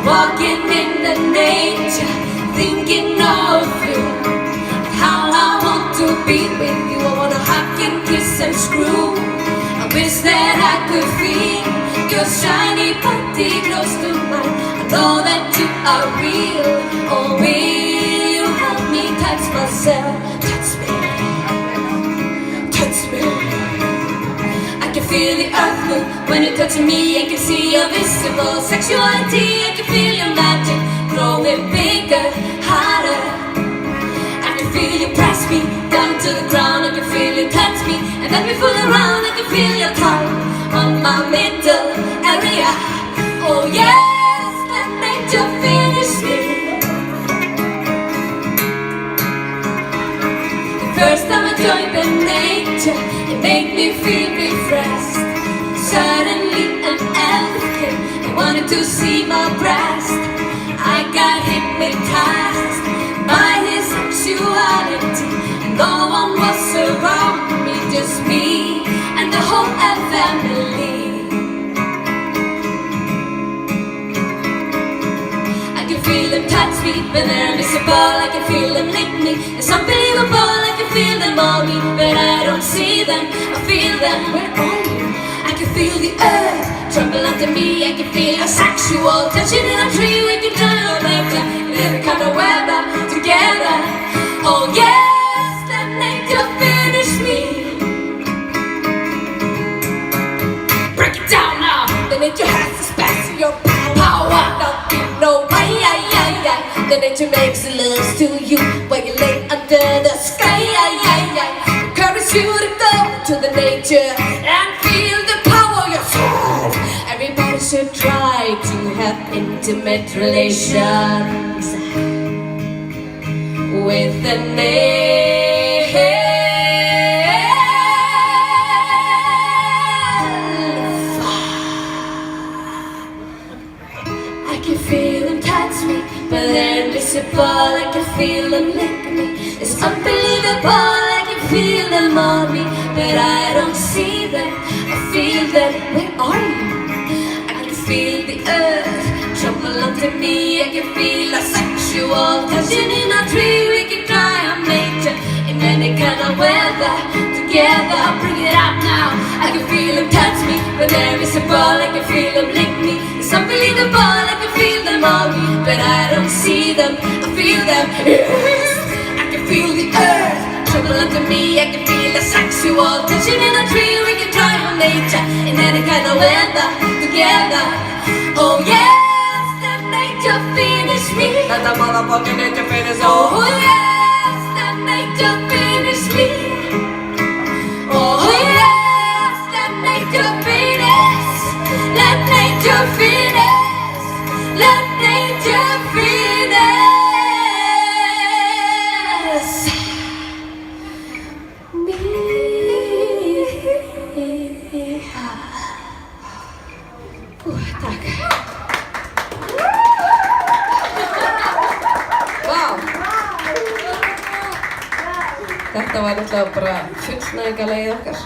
Walking in the nature, thinking of you, how I want to be with you. I wanna hug and kiss and screw. I wish that I could feel your shiny body close to mine. I know that you are real. Oh, will you help me touch myself? Touch me, touch me. I can feel the earth move when you're touching me. I can see your visible sexuality. I can feel your magic growing bigger, harder. I can feel you press me down to the ground. I can feel you touch me and let me fool around. I can feel your tongue on my middle area. Oh yes, let nature finish me. The first time I joined the nature, it made me feel refreshed. Suddenly an elephant, I wanted to see my breast. I got hypnotized by his sexuality. No one was around me, just me and the whole family. I can feel them touch me when they're invisible. I can feel them lick me, it's unbelievable. I can feel them on me, but I don't see them. I feel them, where are you? I can feel the earth tremble under me. I can feel your sexual touching in a tree. We can turn on nature, live kind of weather together. Oh yes, let nature finish me. Break it down now. The nature has a special power. Don't give no way. The nature makes love to you while you lay under the sky. Encourage you to go to the nature and feel the power of your soul. Everybody should try to have intimate relations with the nature. I can feel them touch me, but they're invisible. I can feel them lick me, it's unbelievable. I can feel them on me, but I don't see them. I feel them, where are you? I can feel the earth tremble under me. I can feel a sexual touching in a tree. We can try on nature in any kind of weather together. Bring it out now. I can feel them touch me, but they're invisible. I can feel them lick me, it's unbelievable. I can feel them on me, but I don't see them. I feel them, yes. I can feel the earth tremble under me. I can feel a sexual touching in a tree. We can try on nature in any kind of weather together. Oh yes, let nature finish me. Let the motherfucking nature finish. Oh yes, let nature finish me. Oh yes, let nature finish. Let nature finish. Let nature finish. Tack. Wow. Þetta var náttúrulega bara fullnægingarlagið okkar.